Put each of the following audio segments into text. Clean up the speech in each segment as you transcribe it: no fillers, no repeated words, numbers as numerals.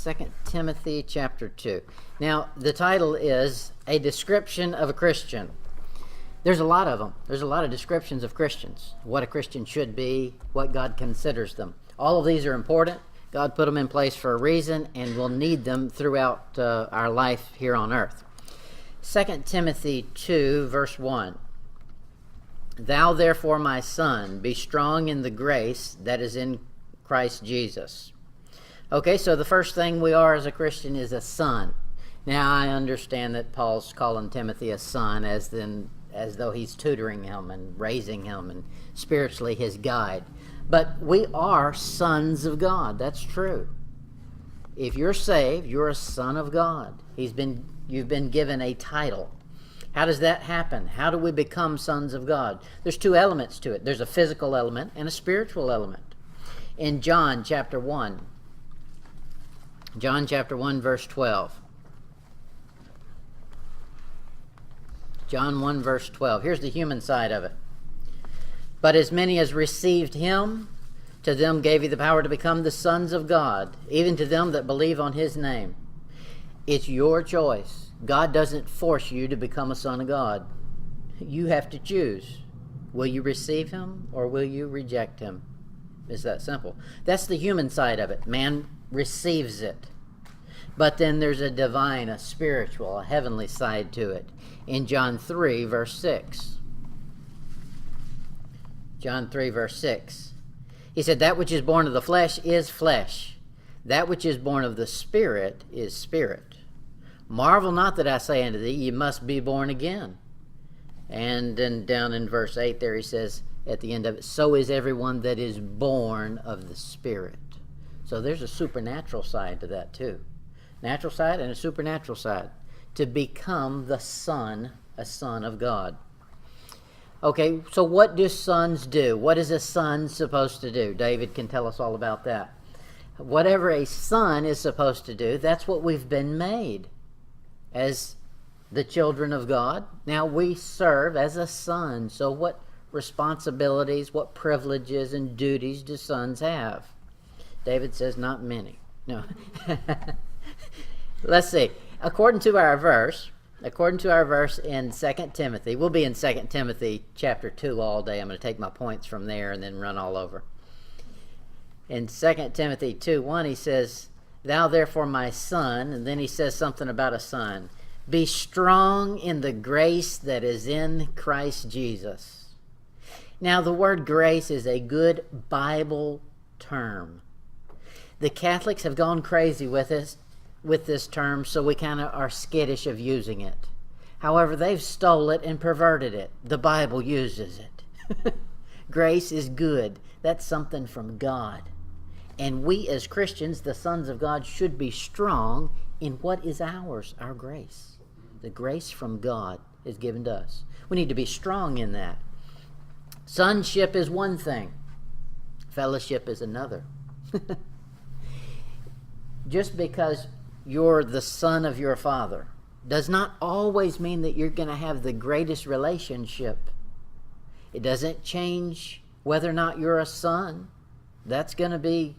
2 Timothy chapter 2. Now, the title is A Description of a Christian. There's a lot of them. There's a lot of descriptions of Christians. What a Christian should be, what God considers them. All of these are important. God put them in place for a reason, and we'll need them throughout our life here on earth. 2 Timothy 2, verse 1. Thou therefore, my son, be strong in the grace that is in Christ Jesus. Okay, so the first thing we are as a Christian is a son. Now, I understand that Paul's calling Timothy a son as though he's tutoring him and raising him and spiritually his guide. But we are sons of God. That's true. If you're saved, you're a son of God. You've been given a title. How does that happen? How do we become sons of God? There's two elements to it. There's a physical element and a spiritual element. In John chapter 1, verse 12. John 1, verse 12. Here's the human side of it. But as many as received him, to them gave he the power to become the sons of God, even to them that believe on his name. It's your choice. God doesn't force you to become a son of God. You have to choose. Will you receive him or will you reject him? It's that simple. That's the human side of it. Man receives it. But then there's a divine, a spiritual, a heavenly side to it. In John 3, verse 6. John 3, verse 6. He said, that which is born of the flesh is flesh. That which is born of the Spirit is spirit. Marvel not that I say unto thee, ye must be born again. And then down in verse 8 there he says, at the end of it, so is everyone that is born of the Spirit. So there's a supernatural side to that too. Natural side and a supernatural side. To become the son, a son of God. Okay, so what do sons do? What is a son supposed to do? David can tell us all about that. Whatever a son is supposed to do, that's what we've been made as the children of God. Now we serve as a son. So what responsibilities, what privileges and duties do sons have? David says not many. No. Let's see. According to our verse in 2 Timothy, we'll be in 2 Timothy chapter 2 all day. I'm going to take my points from there and then run all over. In 2 Timothy 2:1, he says, thou therefore, my son, and then he says something about a son. Be strong in the grace that is in Christ Jesus. Now, the word grace is a good Bible term. The Catholics have gone crazy with this term, so we kind of are skittish of using it. However, they've stole it and perverted it. The Bible uses it. Grace is good. That's something from God. And we as Christians, the sons of God, should be strong in what is ours, our grace. The grace from God is given to us. We need to be strong in that. Sonship is one thing. Fellowship is another. Just because you're the son of your father does not always mean that you're going to have the greatest relationship. It doesn't change whether or not you're a son. That's going to be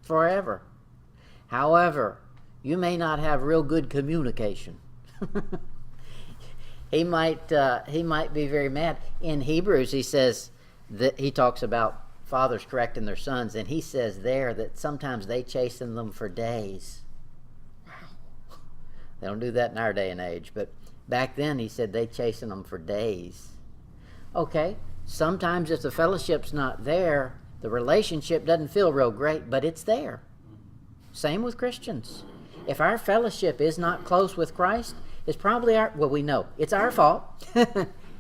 forever. However, you may not have real good communication. He might be very mad. In Hebrews, he says that he talks about fathers correcting their sons, and he says there that sometimes they chasten them for days. Wow. They don't do that in our day and age, but back then he said they chasten them for days. Okay, sometimes if the fellowship's not there, the relationship doesn't feel real great, but it's there. Same with Christians. If our fellowship is not close with Christ, it's probably we know it's our fault.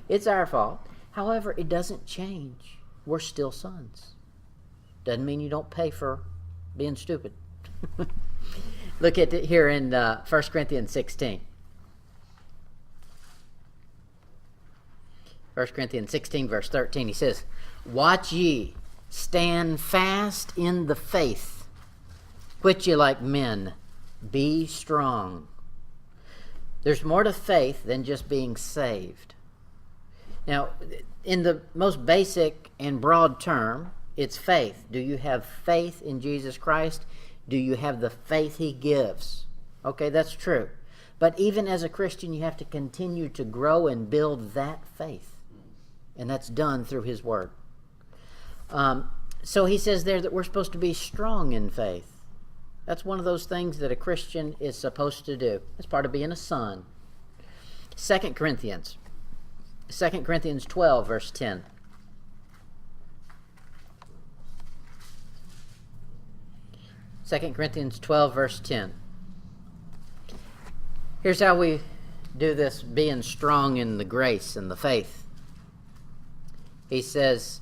It's our fault. However, it doesn't change. We're still sons. Doesn't mean you don't pay for being stupid. Look at it here in 1 Corinthians 16. 1 Corinthians 16, verse 13, he says, watch ye, stand fast in the faith. Quit ye like men. Be strong. There's more to faith than just being saved. Now, in the most basic and broad term, it's faith. Do you have faith in Jesus Christ? Do you have the faith he gives? Okay, that's true. But even as a Christian, you have to continue to grow and build that faith. And that's done through his word. So he says there that we're supposed to be strong in faith. That's one of those things that a Christian is supposed to do. It's part of being a son. 2 Corinthians 12, verse 10. 2 Corinthians 12, verse 10. Here's how we do this, being strong in the grace and the faith. He says,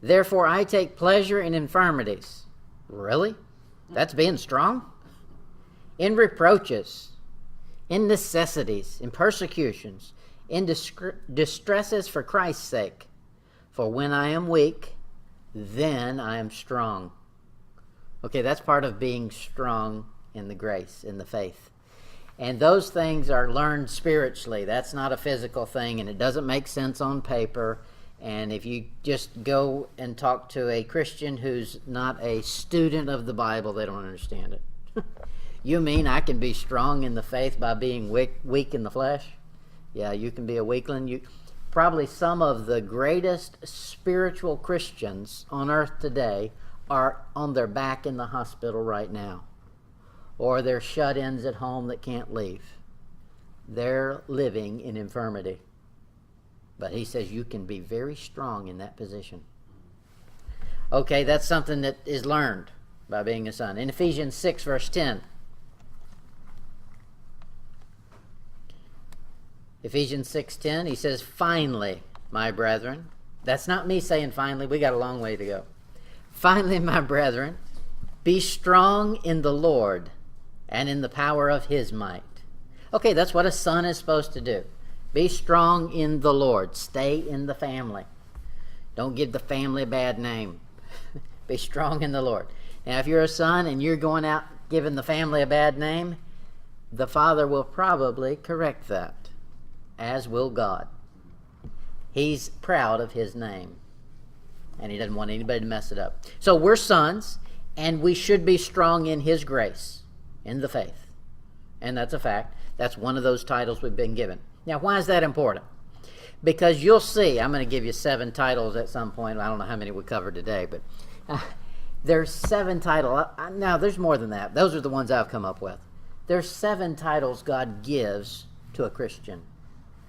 therefore I take pleasure in infirmities. Really? That's being strong? In reproaches, in necessities, in persecutions, in distresses for Christ's sake. For when I am weak, then I am strong. Okay, that's part of being strong in the grace, in the faith. And those things are learned spiritually. That's not a physical thing, and it doesn't make sense on paper. And if you just go and talk to a Christian who's not a student of the Bible, they don't understand it. You mean I can be strong in the faith by being weak in the flesh? Yeah, you can be a weakling. Probably some of the greatest spiritual Christians on earth today are on their back in the hospital right now. Or they're shut-ins at home that can't leave. They're living in infirmity. But he says you can be very strong in that position. Okay, that's something that is learned by being a son. In Ephesians 6, verse 10. Ephesians 6:10, he says, finally, my brethren. That's not me saying finally. We got a long way to go. Finally, my brethren, be strong in the Lord and in the power of his might. Okay, that's what a son is supposed to do. Be strong in the Lord. Stay in the family. Don't give the family a bad name. Be strong in the Lord. Now, if you're a son and you're going out giving the family a bad name, the father will probably correct that, as will God. He's proud of his name, and he doesn't want anybody to mess it up. So we're sons, and we should be strong in his grace, in the faith. And that's a fact. That's one of those titles we've been given. Now, why is that important? Because you'll see, I'm going to give you 7 titles at some point. I don't know how many we covered today, but there's 7 titles. Now, there's more than that. Those are the ones I've come up with. There's 7 titles God gives to a Christian.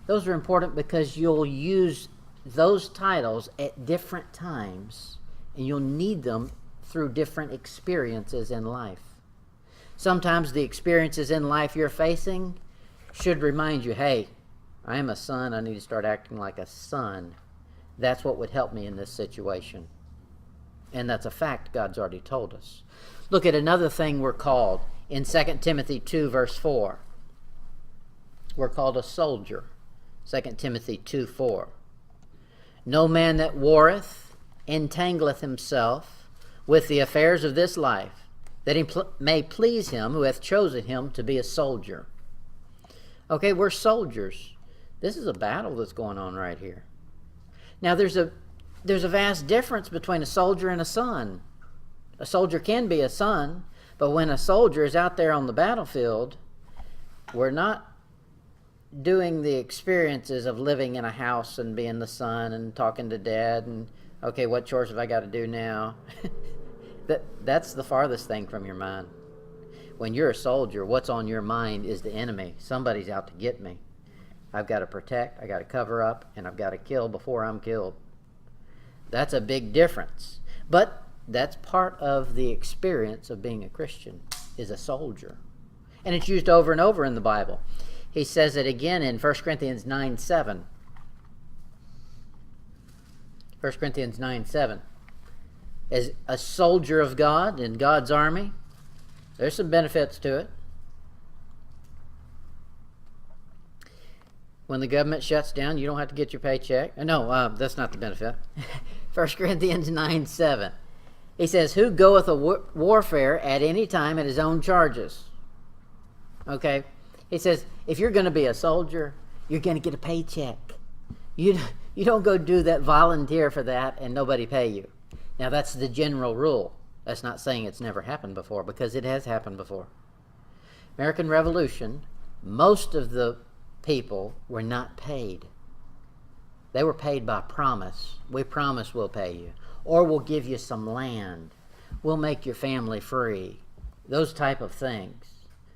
Those are important because you'll use those titles at different times, and you'll need them through different experiences in life. Sometimes the experiences in life you're facing should remind you, hey, I am a son. I need to start acting like a son. That's what would help me in this situation. And that's a fact God's already told us. Look at another thing we're called in 2 Timothy 2, verse 4. We're called a soldier. 2 Timothy 2, 4. No man that warreth entangleth himself with the affairs of this life, that he may please him who hath chosen him to be a soldier. Okay, we're soldiers. This is a battle that's going on right here. Now, there's a vast difference between a soldier and a son. A soldier can be a son, but when a soldier is out there on the battlefield, we're not doing the experiences of living in a house and being the son and talking to dad and, okay, what chores have I got to do now? That's the farthest thing from your mind. When you're a soldier, what's on your mind is the enemy. Somebody's out to get me. I've got to protect, I've got to cover up, and I've got to kill before I'm killed. That's a big difference. But that's part of the experience of being a Christian, is a soldier. And it's used over and over in the Bible. He says it again in 1 Corinthians 9:7. 1 Corinthians 9:7. As a soldier of God in God's army, there's some benefits to it. When the government shuts down, you don't have to get your paycheck. No, that's not the benefit. 1 Corinthians 9:7. He says, who goeth a warfare at any time at his own charges? Okay? He says, if you're going to be a soldier, you're going to get a paycheck. You don't go do that, volunteer for that, and nobody pay you. Now, that's the general rule. That's not saying it's never happened before, because it has happened before. American Revolution, most of the people were not paid. They were paid by promise. We promise we'll pay you. Or we'll give you some land. We'll make your family free. Those type of things,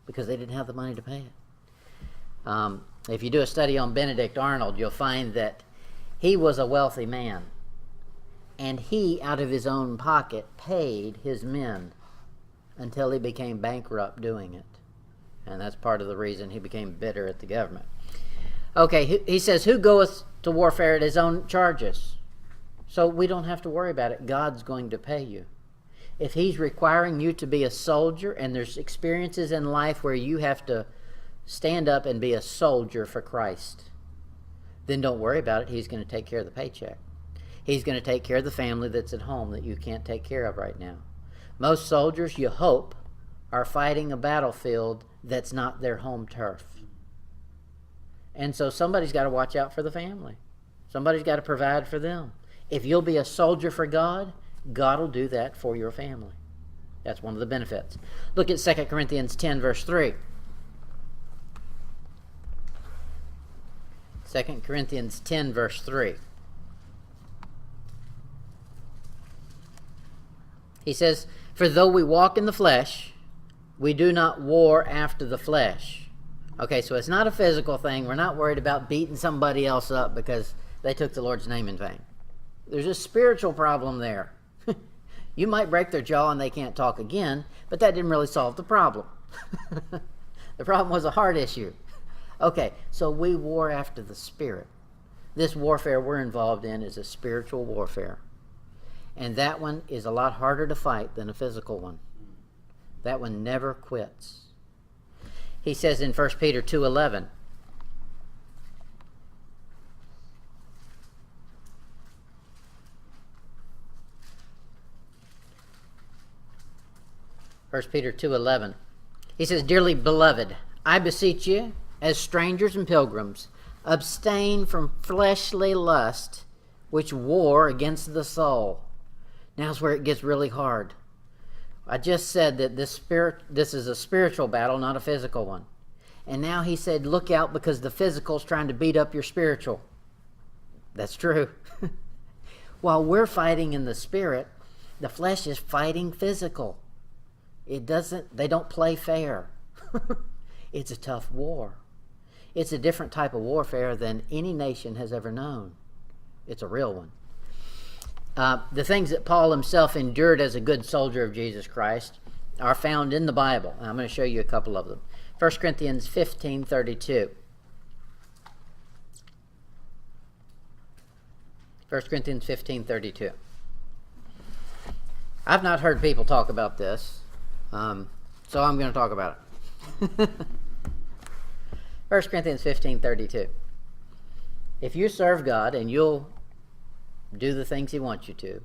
because they didn't have the money to pay it. If you do a study on Benedict Arnold, you'll find that he was a wealthy man. And he, out of his own pocket, paid his men until he became bankrupt doing it. And that's part of the reason he became bitter at the government. Okay, he says, who goeth to warfare at his own charges? So we don't have to worry about it. God's going to pay you. If he's requiring you to be a soldier, and there's experiences in life where you have to stand up and be a soldier for Christ, then don't worry about it. He's going to take care of the paycheck. He's going to take care of the family that's at home that you can't take care of right now. Most soldiers, you hope, are fighting a battlefield that's not their home turf. And so somebody's got to watch out for the family. Somebody's got to provide for them. If you'll be a soldier for God, God will do that for your family. That's one of the benefits. Look at 2 Corinthians 10, verse 3. 2 Corinthians 10, verse 3. He says, for though we walk in the flesh, we do not war after the flesh. Okay, so it's not a physical thing. We're not worried about beating somebody else up because they took the Lord's name in vain. There's a spiritual problem there. You might break their jaw and they can't talk again, but that didn't really solve the problem. The problem was a heart issue. Okay, so we war after the Spirit. This warfare we're involved in is a spiritual warfare. And that one is a lot harder to fight than a physical one. That one never quits. He says in 1 Peter 2:11, Peter 2:11, he says, dearly beloved, I beseech you, as strangers and pilgrims, abstain from fleshly lust, which war against the soul. Now's where it gets really hard. I just said that this is a spiritual battle, not a physical one. And now he said, look out, because the physical's trying to beat up your spiritual. That's true. While we're fighting in the spirit, the flesh is fighting physical. They don't play fair. It's a tough war. It's a different type of warfare than any nation has ever known. It's a real one. The things that Paul himself endured as a good soldier of Jesus Christ are found in the Bible. I'm going to show you a couple of them. 1 Corinthians 15:32. 1 Corinthians 15:32. I've not heard people talk about this, so I'm going to talk about it. 1 Corinthians 15:32. If you serve God and you'll do the things he wants you to,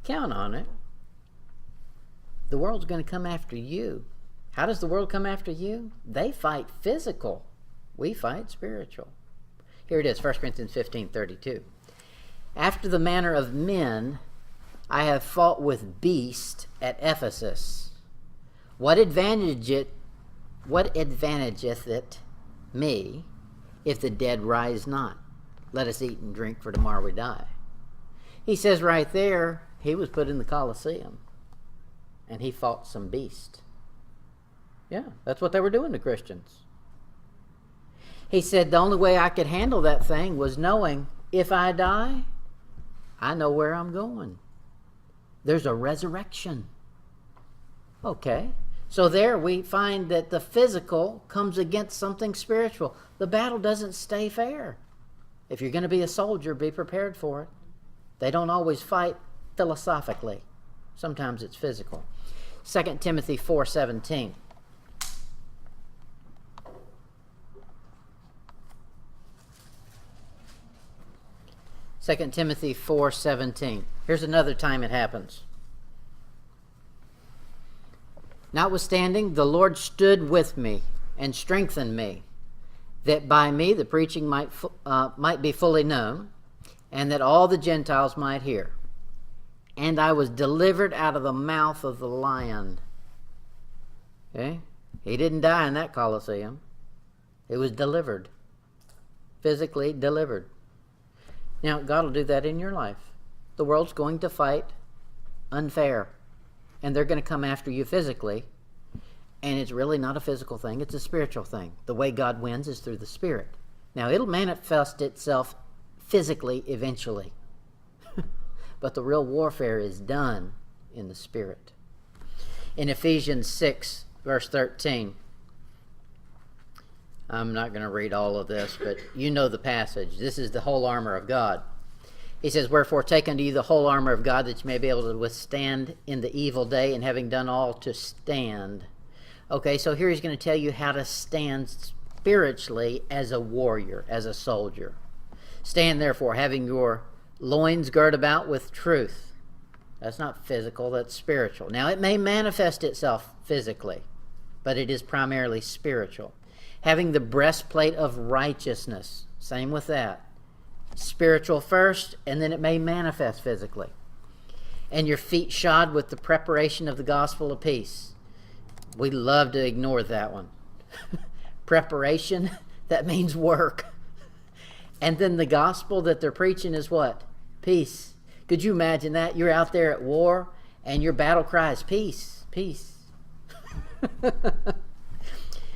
count on it. The world's going to come after you. How does the world come after you? They fight physical. We fight spiritual. Here it is, 1 Corinthians 15:32. After the manner of men, I have fought with beasts at Ephesus. What advantageth it me if the dead rise not? Let us eat and drink, for tomorrow we die. He says right there, he was put in the Colosseum, and he fought some beast. Yeah, that's what they were doing to Christians. He said the only way I could handle that thing was knowing if I die, I know where I'm going. There's a resurrection. Okay, so there we find that the physical comes against something spiritual. The battle doesn't stay fair. If you're going to be a soldier, be prepared for it. They don't always fight philosophically. Sometimes it's physical. 2 Timothy 4:17. 2 Timothy 4:17. Here's another time it happens. Notwithstanding, the Lord stood with me and strengthened me, that by me the preaching might be fully known, and that all the Gentiles might hear. and I was delivered out of the mouth of the lion. Okay? He didn't die in that Colosseum. He was delivered. Physically delivered. Now, God will do that in your life. The world's going to fight unfair, and they're going to come after you physically, and it's really not a physical thing. It's a spiritual thing. The way God wins is through the Spirit. Now, it'll manifest itself physically eventually, but the real warfare is done in the Spirit. In Ephesians 6, verse 13, I'm not going to read all of this, but you know the passage. This is the whole armor of God. He says, "Wherefore take unto you the whole armor of God, that you may be able to withstand in the evil day, and having done all, to stand." Okay, so here he's going to tell you how to stand spiritually as a warrior, as a soldier. "Stand therefore, having your loins girt about with truth." That's not physical, that's spiritual. Now, it may manifest itself physically, but it is primarily spiritual. "Having the breastplate of righteousness." Same with that. Spiritual first, and then it may manifest physically. "And your feet shod with the preparation of the gospel of peace." We love to ignore that one. Preparation, that means work. And then the gospel that they're preaching is what? Peace. Could you imagine that? You're out there at war, and your battle cry is peace, peace.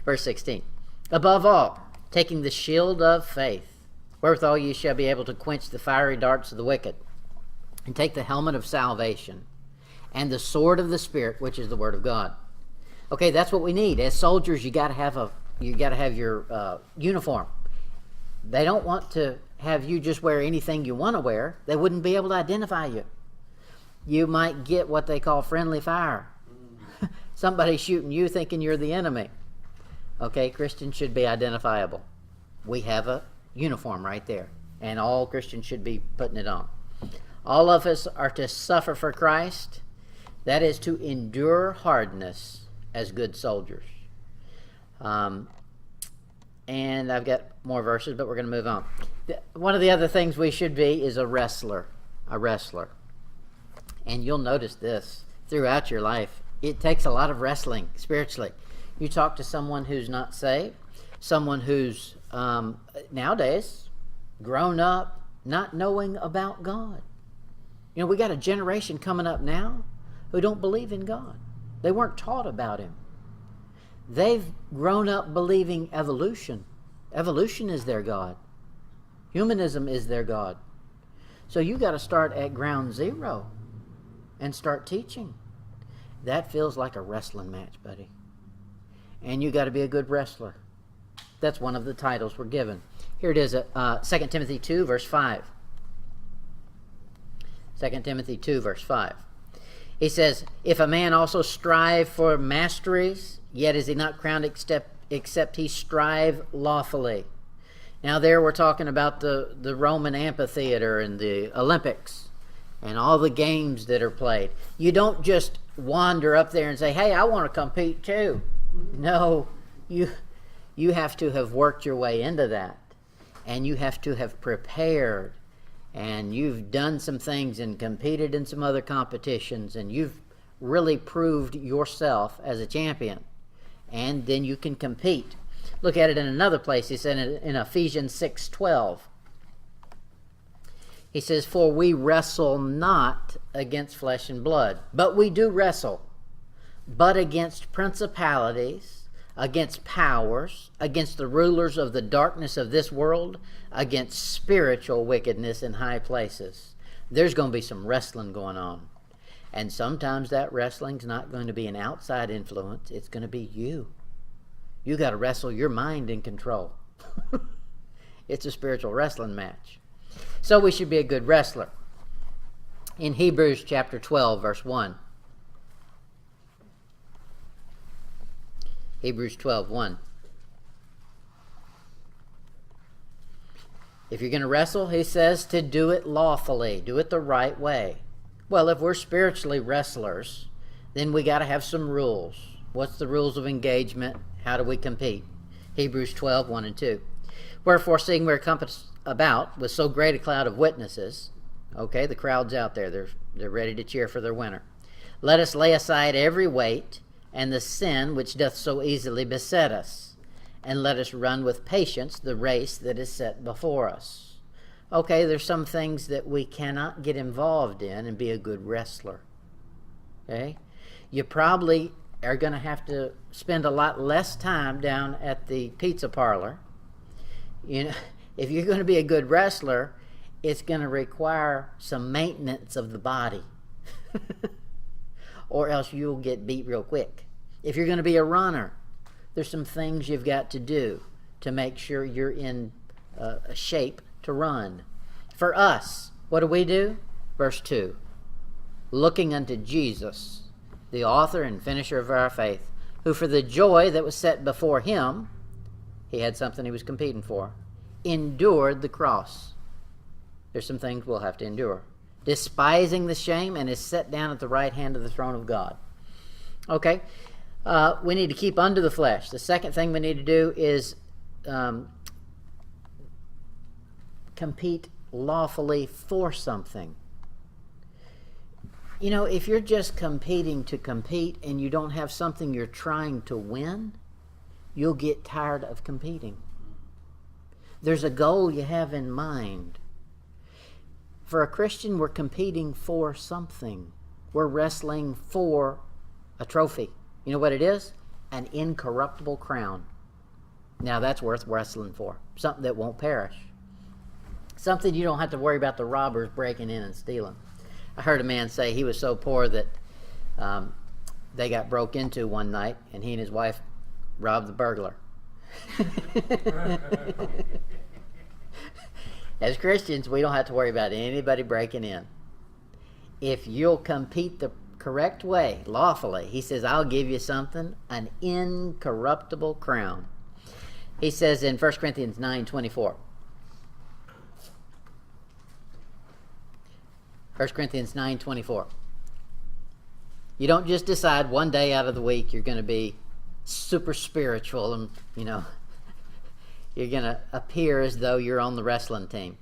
Verse 16. "Above all, taking the shield of faith, wherewithal ye shall be able to quench the fiery darts of the wicked, and take the helmet of salvation, and the sword of the Spirit, which is the word of God." Okay, that's what we need. As soldiers, you got to have your uniform. They don't want to have you just wear anything you want to wear. They wouldn't be able to identify you. You might get what they call friendly fire. Somebody shooting you thinking you're the enemy. Okay, Christians should be identifiable. We have a uniform right there, and all Christians should be putting it on. All of us are to suffer for Christ. That is to endure hardness as good soldiers. And I've got more verses, but we're going to move on. One of the other things we should be is a wrestler. A wrestler. And you'll notice this throughout your life. It takes a lot of wrestling spiritually. You talk to someone who's not saved, someone who's nowadays grown up not knowing about God. You know, we got a generation coming up now who don't believe in God. They weren't taught about Him. They've grown up believing evolution. Evolution is their God. Humanism is their God. So you got to start at ground zero and start teaching. That feels like a wrestling match, buddy. And you got to be a good wrestler. That's one of the titles we're given. Here it is, 2 Timothy 2, verse 5. 2 Timothy 2, verse 5. He says, "If a man also strive for masteries, yet is he not crowned except he strive lawfully." Now there we're talking about the Roman amphitheater and the Olympics and all the games that are played. You don't just wander up there and say, "Hey, I want to compete too." No, you have to have worked your way into that, and you have to have prepared, and you've done some things and competed in some other competitions, and you've really proved yourself as a champion, and then you can compete. Look at it in another place. He said in Ephesians 6:12. He says, "For we wrestle not against flesh and blood, but we do wrestle, but against principalities, against powers, against the rulers of the darkness of this world, against spiritual wickedness in high places." There's going to be some wrestling going on. And sometimes that wrestling's not going to be an outside influence. It's going to be you. You got to wrestle your mind in control. It's a spiritual wrestling match. So we should be a good wrestler. In Hebrews chapter 12, verse 1. Hebrews 12:1. If you're going to wrestle, he says to do it lawfully, do it the right way. Well, if we're spiritually wrestlers, then we got to have some rules. What's the rules of engagement? How do we compete? Hebrews 12:1 and 2. "Wherefore, seeing we're compassed about with so great a cloud of witnesses," okay, the crowd's out there. They're ready to cheer for their winner. Let us lay aside every weight and the sin which doth so easily beset us, and let us run with patience the race that is set before us. Okay, there's some things that we cannot get involved in and be a good wrestler. Okay? You probably are going to have to spend a lot less time down at the pizza parlor. You know, if you're going to be a good wrestler, it's going to require some maintenance of the body. Or else you'll get beat real quick. If you're going to be a runner, there's some things you've got to do to make sure you're in a shape to run. For us, what do? Verse 2. Looking unto Jesus, the author and finisher of our faith, who for the joy that was set before him, he had something he was competing for, endured the cross. There's some things we'll have to endure. Despising the shame, and is set down at the right hand of the throne of God. Okay, we need to keep under the flesh. The second thing we need to do is compete lawfully for something. You know, if you're just competing to compete and you don't have something you're trying to win, you'll get tired of competing. There's a goal you have in mind. For a Christian, we're competing for something. We're wrestling for a trophy. You know what it is? An incorruptible crown. Now that's worth wrestling for. Something that won't perish. Something you don't have to worry about the robbers breaking in and stealing. I heard a man say he was so poor that they got broke into one night, and he and his wife robbed the burglar. As Christians, we don't have to worry about anybody breaking in. If you'll compete the correct way, lawfully, he says, I'll give you something, an incorruptible crown. He says in 1 Corinthians 9:24. 1 Corinthians 9:24. You don't just decide one day out of the week you're going to be super spiritual and, you know, you're going to appear as though you're on the wrestling team.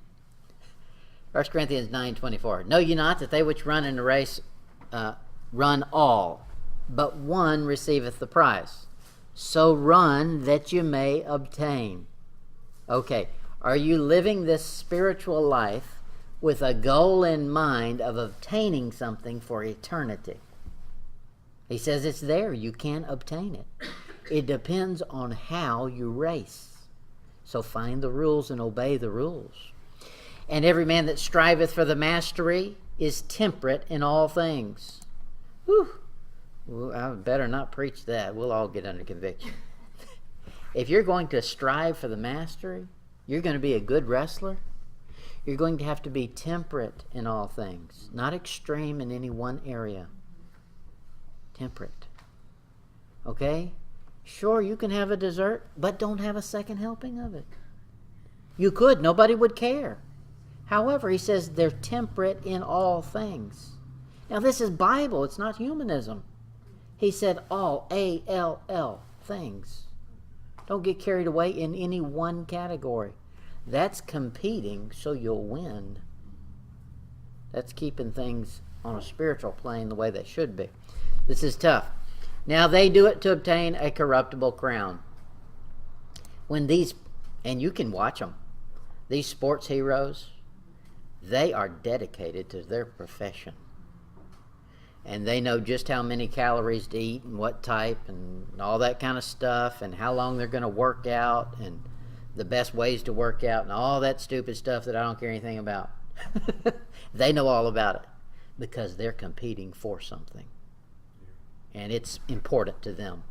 1 Corinthians 9:24. Know ye not that they which run in the race run all, but one receiveth the prize. So run that you may obtain. Okay, are you living this spiritual life with a goal in mind of obtaining something for eternity? He says it's there. You can't obtain it. It depends on how you race. So find the rules and obey the rules. And every man that striveth for the mastery is temperate in all things. Whew. Well, I better not preach that. We'll all get under conviction. If you're going to strive for the mastery, you're going to be a good wrestler, you're going to have to be temperate in all things, not extreme in any one area. Temperate. Okay? Sure, you can have a dessert, but don't have a second helping of it. You could. Nobody would care. However, he says they're temperate in all things. Now, this is Bible. It's not humanism. He said all, A-L-L, things. Don't get carried away in any one category. That's competing so you'll win. That's keeping things on a spiritual plane the way they should be. This is tough. Now they do it to obtain a corruptible crown. When these, and you can watch them, these sports heroes, they are dedicated to their profession. And they know just how many calories to eat and what type and all that kind of stuff and how long they're going to work out and the best ways to work out and all that stupid stuff that I don't care anything about. They know all about it because they're competing for something. And it's important to them.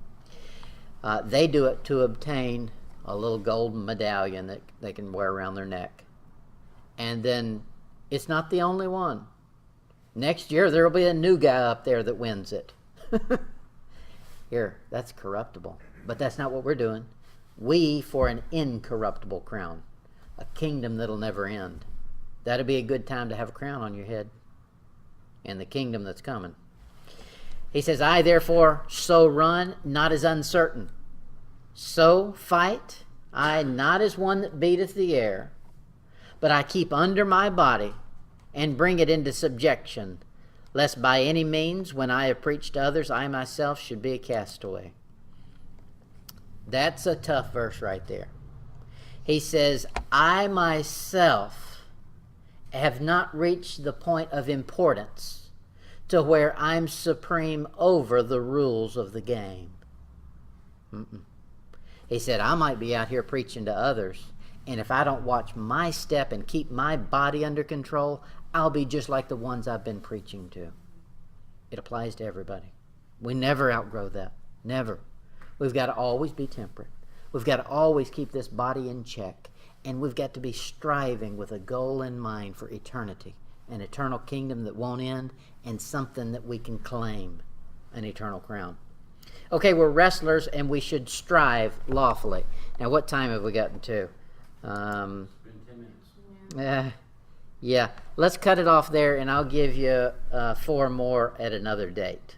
They do it to obtain a little golden medallion that they can wear around their neck. And then it's not the only one. Next year there will be a new guy up there that wins it. Here, that's corruptible. But that's not what we're doing. We for an incorruptible crown, a kingdom that'll never end. That'll be a good time to have a crown on your head in the kingdom that's coming. He says, I therefore so run, not as uncertain. So fight, I not as one that beateth the air, but I keep under my body and bring it into subjection, lest by any means, when I have preached to others, I myself should be a castaway. That's a tough verse right there. He says, I myself have not reached the point of importance to where I'm supreme over the rules of the game. He said, I might be out here preaching to others, and if I don't watch my step and keep my body under control, I'll be just like the ones I've been preaching to. It applies to everybody. We never outgrow that. Never. We've got to always be temperate. We've got to always keep this body in check. And we've got to be striving with a goal in mind for eternity. An eternal kingdom that won't end, and something that we can claim, an eternal crown. Okay, we're wrestlers, and we should strive lawfully. Now, what time have we gotten to? It's been 10 minutes. Yeah. Let's cut it off there, and I'll give you 4 more at another date.